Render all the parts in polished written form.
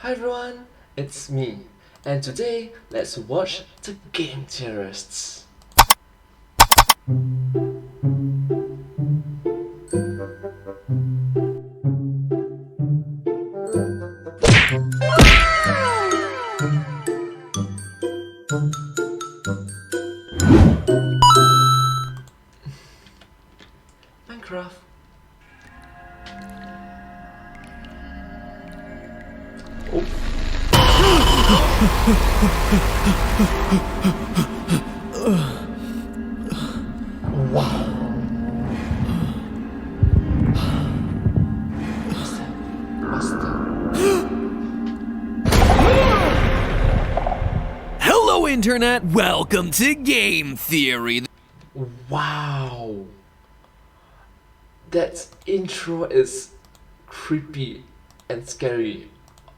Hi everyone, it's me, and today let's watch the game Theorists. Minecraft. Oh. Wow. Hello Internet, welcome to Game Theory. Wow. That intro is creepy and scary.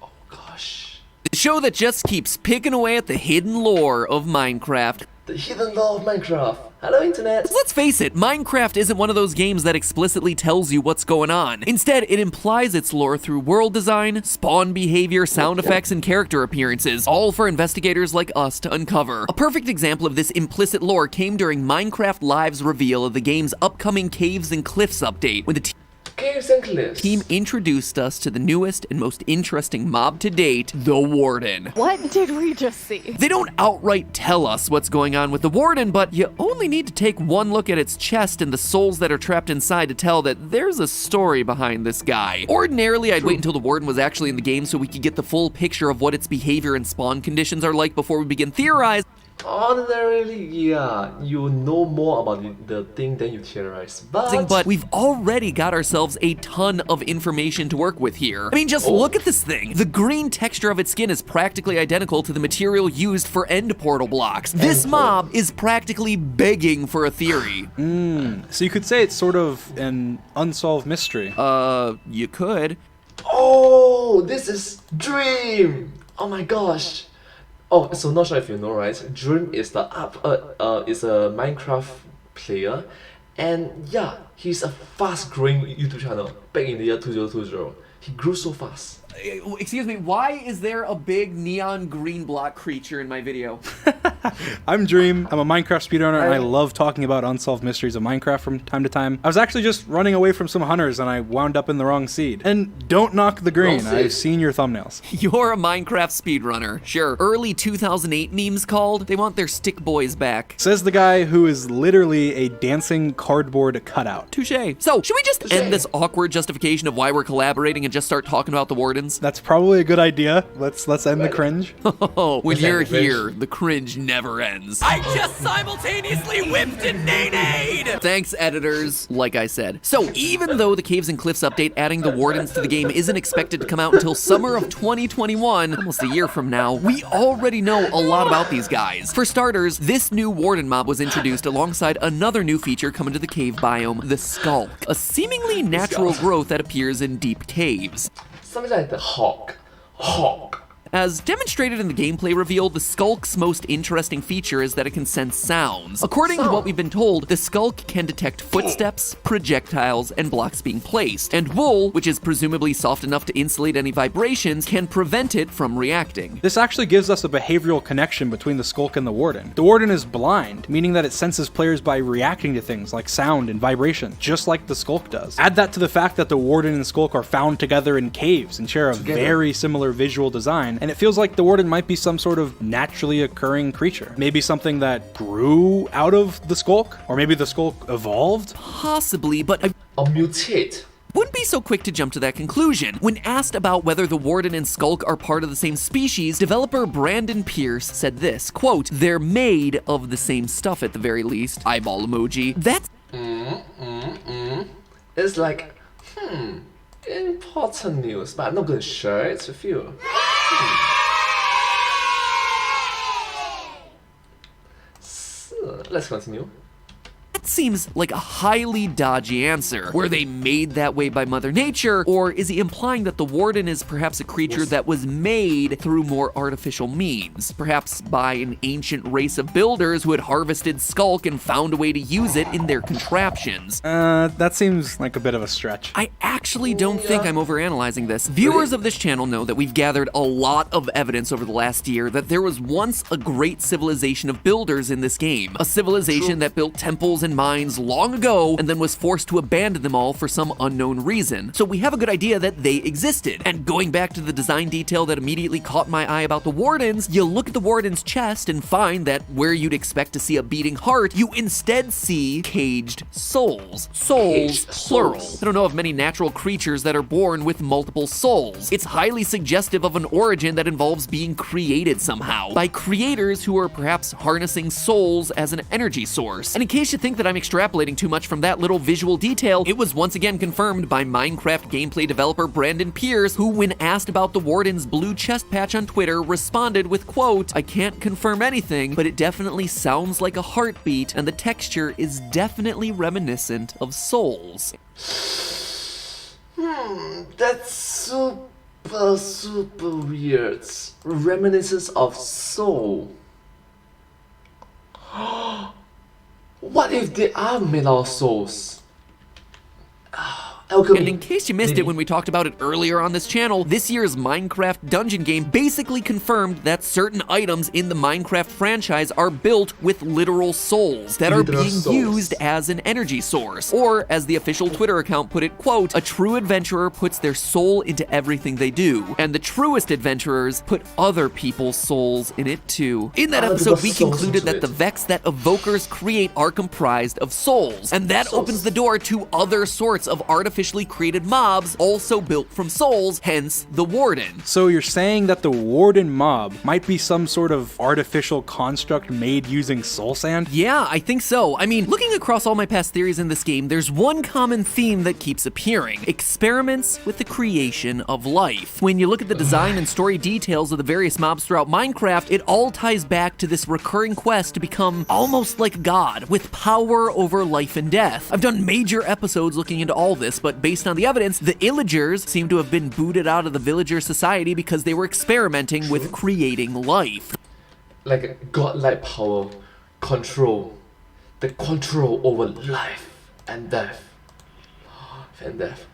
Oh gosh. The show that just keeps picking away at the hidden lore of Minecraft. The hidden lore of Minecraft. Hello Internet. Let's face it, Minecraft isn't one of those games that explicitly tells you what's going on. Instead, it implies its lore through world design, spawn behavior, sound effects, and character appearances, all for investigators like us to uncover. A perfect example of this implicit lore came during Minecraft Live's reveal of the game's upcoming Caves and Cliffs update, when the Caves and Cliffs. team introduced us to the newest and most interesting mob to date, the Warden. What did we just see? They don't outright tell us what's going on with the Warden, but you only need to take one look at its chest and the souls that are trapped inside to tell that there's a story behind this guy. Ordinarily, I'd wait until the Warden was actually in the game so we could get the full picture of what its behavior and spawn conditions are like before we begin theorizing. Ordinarily, yeah, you know more about the thing than you theorize, But we've already got ourselves a ton of information to work with here. I mean, just look at this thing. The green texture of its skin is practically identical to the material used for end portal blocks. This mob is practically begging for a theory. So you could say it's sort of an unsolved mystery. You could. Oh, this is Dream! Oh my gosh! Oh, so not sure if you know, right? Dream is the is a Minecraft player, and yeah, he's a fast-growing YouTube channel back in the year 2020. He grew so fast. Excuse me, why is there a big neon green block creature in my video? I'm Dream. I'm a Minecraft speedrunner, and I love talking about unsolved mysteries of Minecraft from time to time. I was actually just running away from some hunters, and I wound up in the wrong seed. And don't knock the green. I've seen your thumbnails. You're a Minecraft speedrunner. Sure, early 2008 memes called, they want their stick boys back. Says the guy who is literally a dancing cardboard cutout. Touché. So, should we just end this awkward justification of why we're collaborating and just start talking about the Wardens? That's probably a good idea. Let's end the cringe. Oh, when you're here, the cringe never ends. I just simultaneously whipped a nade! Thanks, editors. Like I said. So, even though the Caves and Cliffs update adding the Wardens to the game isn't expected to come out until summer of 2021, almost a year from now, we already know a lot about these guys. For starters, this new Warden mob was introduced alongside another new feature coming to the cave biome, the Skulk, a seemingly natural growth that appears in deep caves. Something like the hawk. As demonstrated in the gameplay reveal, the Skulk's most interesting feature is that it can sense sounds. According to what we've been told, the Skulk can detect footsteps, projectiles, and blocks being placed, and wool, which is presumably soft enough to insulate any vibrations, can prevent it from reacting. This actually gives us a behavioral connection between the Skulk and the Warden. The Warden is blind, meaning that it senses players by reacting to things like sound and vibration, just like the Skulk does. Add that to the fact that the Warden and Skulk are found together in caves and share a very similar visual design, and it feels like the Warden might be some sort of naturally occurring creature. Maybe something that grew out of the Skulk? Or maybe the Skulk evolved? Possibly, but Or mutate. wouldn't be so quick to jump to that conclusion. When asked about whether the Warden and Skulk are part of the same species, developer Brandon Pierce said this, quote, "They're made of the same stuff at the very least." Eyeball emoji. That's It's like, important news, but I'm not gonna share it with you. So, let's continue. That seems like a highly dodgy answer. Were they made that way by Mother Nature, or is he implying that the Warden is perhaps a creature that was made through more artificial means? Perhaps by an ancient race of builders who had harvested Skulk and found a way to use it in their contraptions. That seems like a bit of a stretch. I actually don't think I'm overanalyzing this. Viewers of this channel know that we've gathered a lot of evidence over the last year that there was once a great civilization of builders in this game. A civilization that built temples and mines long ago and then was forced to abandon them all for some unknown reason. So we have a good idea that they existed. And going back to the design detail that immediately caught my eye about the Wardens, you look at the Warden's chest and find that where you'd expect to see a beating heart, you instead see caged souls. Souls, plural. I don't know of many natural creatures that are born with multiple souls. It's highly suggestive of an origin that involves being created somehow, by creators who are perhaps harnessing souls as an energy source. And in case you think that I'm extrapolating too much from that little visual detail, it was once again confirmed by Minecraft gameplay developer Brandon Pierce, who, when asked about the Warden's blue chest patch on Twitter, responded with, quote, "I can't confirm anything, but it definitely sounds like a heartbeat, and the texture is definitely reminiscent of souls." That's super weird. Reminiscence of soul. What if they are made of souls? And in case you missed it when we talked about it earlier on this channel, this year's Minecraft dungeon game basically confirmed that certain items in the Minecraft franchise are built with literal souls that are being used as an energy source. Or, as the official Twitter account put it, quote, "A true adventurer puts their soul into everything they do, and the truest adventurers put other people's souls in it too." In that episode, we concluded that the Vex that evokers create are comprised of souls, and that opens the door to other sorts of artificially created mobs also built from souls, hence the Warden. So you're saying that the Warden mob might be some sort of artificial construct made using soul sand? Yeah, I think so. I mean, looking across all my past theories in this game, there's one common theme that keeps appearing: experiments with the creation of life. When you look at the design and story details of the various mobs throughout Minecraft, it all ties back to this recurring quest to become almost like God, with power over life and death. I've done major episodes looking into all this, but based on the evidence, the Illagers seem to have been booted out of the villager society because they were experimenting with creating life. Like a godlike power, control. The control over life and death. And death.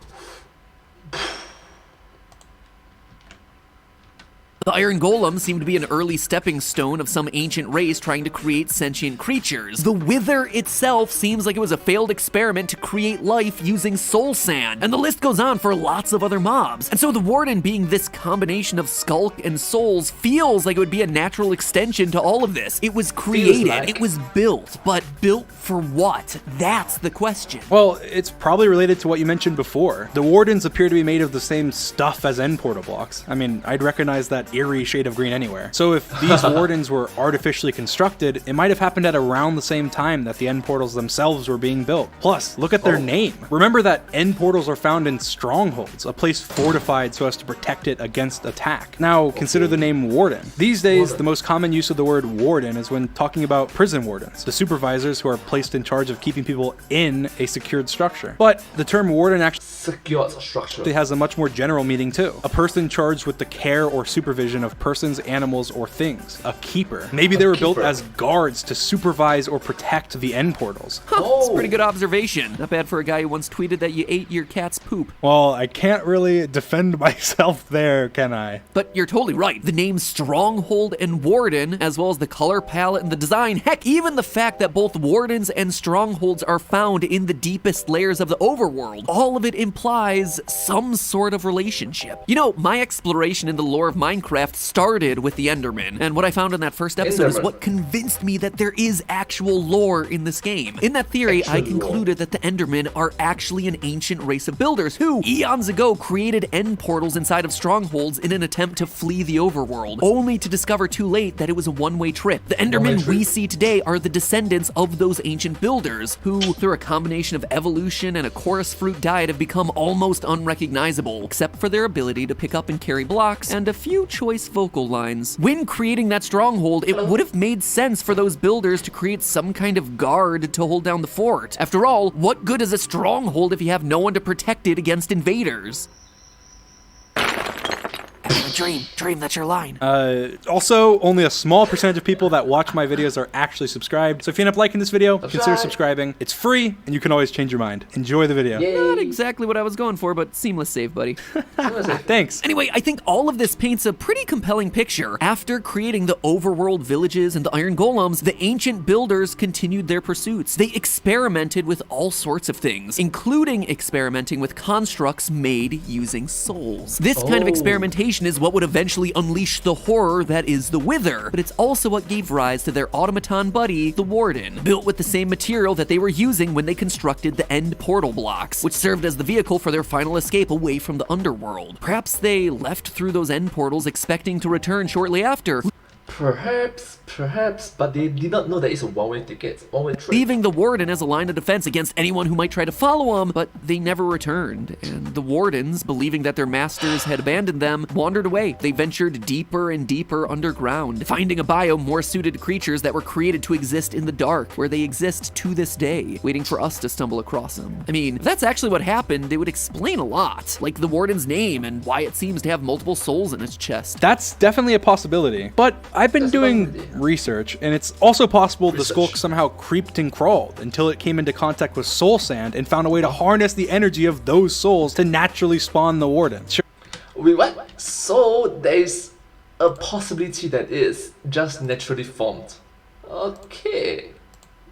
The Iron Golem seemed to be an early stepping stone of some ancient race trying to create sentient creatures. The Wither itself seems like it was a failed experiment to create life using soul sand. And the list goes on for lots of other mobs. And so the Warden, being this combination of Skulk and souls, feels like it would be a natural extension to all of this. It was created, it was built, but built for what? That's the question. Well, it's probably related to what you mentioned before. The Wardens appear to be made of the same stuff as end portal blocks. I mean, I'd recognize that eerie shade of green anywhere. So if these Wardens were artificially constructed, it might have happened at around the same time that the end portals themselves were being built. Plus, look at their name. Remember that end portals are found in strongholds, a place fortified so as to protect it against attack. Now, consider the name Warden. These days, the most common use of the word Warden is when talking about prison wardens, the supervisors who are placed in charge of keeping people in a secured structure. But the term Warden actually has a much more general meaning too. A person charged with the care or supervision of persons, animals, or things. A keeper. Maybe they were built as guards to supervise or protect the end portals. That's a pretty good observation. Not bad for a guy who once tweeted that you ate your cat's poop. Well, I can't really defend myself there, can I? But you're totally right. The names Stronghold and Warden, as well as the color palette and the design, heck, even the fact that both Wardens and Strongholds are found in the deepest layers of the overworld, all of it implies some sort of relationship. You know, my exploration in the lore of Minecraft started with the Enderman, and what I found in that first episode is what convinced me that there is actual lore in this game. In that theory, I concluded that the Endermen are actually an ancient race of builders who, eons ago, created end portals inside of strongholds in an attempt to flee the overworld, only to discover too late that it was a one-way trip. The Endermen we see today are the descendants of those ancient builders, who, through a combination of evolution and a chorus fruit diet, have become almost unrecognizable, except for their ability to pick up and carry blocks and a few choice vocal lines. When creating that stronghold, it would have made sense for those builders to create some kind of guard to hold down the fort. After all, what good is a stronghold if you have no one to protect it against invaders? Dream, that's your line. Also, only a small percentage of people that watch my videos are actually subscribed. So if you end up liking this video, consider subscribing. It's free, and you can always change your mind. Enjoy the video. Yay. Not exactly what I was going for, but seamless save, buddy. Thanks. Anyway, I think all of this paints a pretty compelling picture. After creating the overworld villages and the iron golems, the ancient builders continued their pursuits. They experimented with all sorts of things, including experimenting with constructs made using souls. This kind of experimentation is what would eventually unleash the horror that is the Wither, but it's also what gave rise to their automaton buddy, the Warden, built with the same material that they were using when they constructed the end portal blocks, which served as the vehicle for their final escape away from the underworld. Perhaps they left through those end portals expecting to return shortly after. Perhaps, but they did not know that it's a one-way ticket, one-way trip. Leaving the Warden as a line of defense against anyone who might try to follow them, but they never returned. And the Wardens, believing that their masters had abandoned them, wandered away. They ventured deeper and deeper underground, finding a biome more suited to creatures that were created to exist in the dark, where they exist to this day, waiting for us to stumble across them. I mean, if that's actually what happened, it would explain a lot, like the Warden's name and why it seems to have multiple souls in its chest. That's definitely a possibility. But I've been doing research, and it's also possible the Skulk somehow creeped and crawled until it came into contact with soul sand and found a way to harness the energy of those souls to naturally spawn the Warden. Sure. Wait, what? So there's a possibility that is just naturally formed. Okay.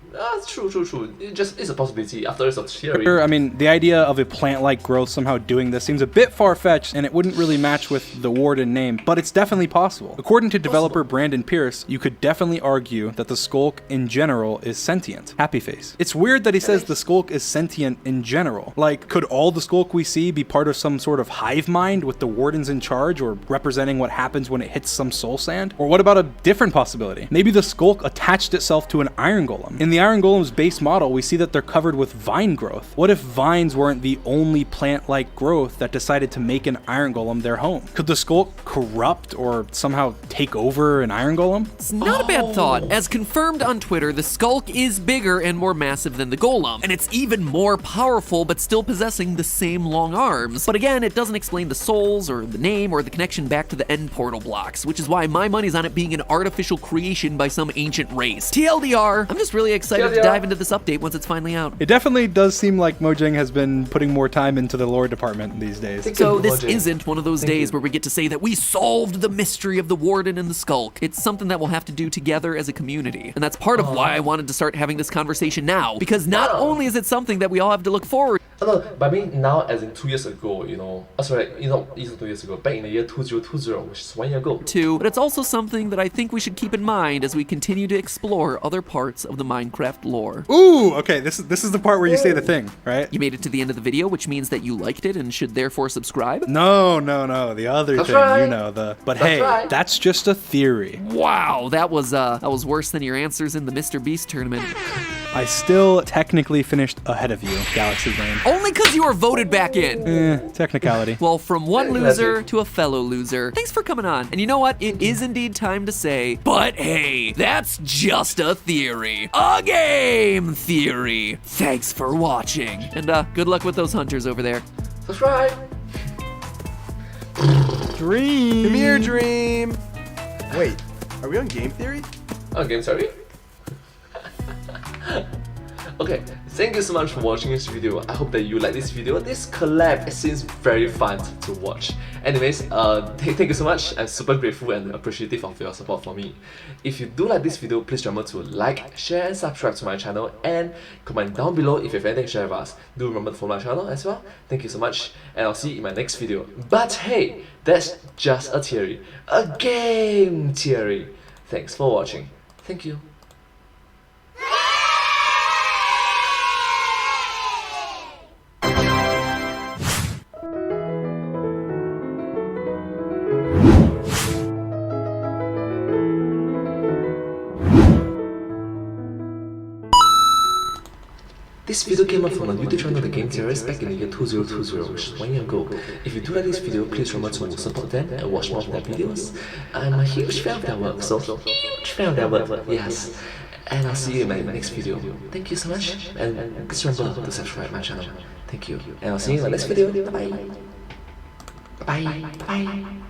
That's true. It just is a possibility after it's a theory. I mean, the idea of a plant-like growth somehow doing this seems a bit far-fetched, and it wouldn't really match with the Warden name, but it's definitely possible. According to developer Brandon Pierce, you could definitely argue that the Skulk in general is sentient. Happy face. It's weird that he says the Skulk is sentient in general. Like, could all the Skulk we see be part of some sort of hive mind with the Wardens in charge, or representing what happens when it hits some soul sand? Or what about a different possibility? Maybe the Skulk attached itself to an iron golem. In the Iron Golem's base model, we see that they're covered with vine growth. What if vines weren't the only plant-like growth that decided to make an Iron Golem their home? Could the Skulk corrupt or somehow take over an Iron Golem? It's not a bad thought. As confirmed on Twitter, the Skulk is bigger and more massive than the Golem, and it's even more powerful but still possessing the same long arms. But again, it doesn't explain the souls or the name or the connection back to the end portal blocks, which is why my money's on it being an artificial creation by some ancient race. TLDR, I'm just really excited to dive into this update once it's finally out. It definitely does seem like Mojang has been putting more time into the lore department these days. So this isn't one of those days where we get to say that we solved the mystery of the Warden and the Skulk. It's something that we'll have to do together as a community. And that's part of why I wanted to start having this conversation now, because not only is it something that we all have to look forward. No, but I mean now as in 2 years ago, it's 2 years ago, back in the year 2020, which is 1 year ago. But it's also something that I think we should keep in mind as we continue to explore other parts of the Minecraft lore. Ooh, okay, this is the part where you say the thing, right? You made it to the end of the video, which means that you liked it and should therefore subscribe? No, the other thing, right. you know, but hey, that's just a theory. Wow, that was worse than your answers in the Mr. Beast tournament. I still technically finished ahead of you, Galaxy Brain. Only because you were voted back in. Technicality. Well, from one loser to a fellow loser, thanks for coming on. And you know what? It is indeed time to say, but hey, that's just a theory. A game theory. Thanks for watching. And good luck with those hunters over there. Subscribe. Dream. Come here, Dream. Wait, are we on game theory? Oh, game sorry. Okay, thank you so much for watching this video. I hope that you like this video. This collab seems very fun to watch. Anyways, thank you so much. I'm super grateful and appreciative of your support for me. If you do like this video, please remember to like, share and subscribe to my channel, and comment down below if you have anything to share with us. Do remember to follow my channel as well. Thank you so much, and I'll see you in my next video. But hey, that's just a theory. A game theory. Thanks for watching. Thank you. This video came up from a YouTube channel, the Game Theorists, back in the year 2020, which is 1 year ago. If you do like this video, please remember to support them and watch more of their videos. I'm a huge fan of their work, so huge fan of their work, yes. And I'll see you in my next video. Thank you so much, and please remember to subscribe my channel. Thank you, and I'll see you in my next video. Bye. Bye. Bye.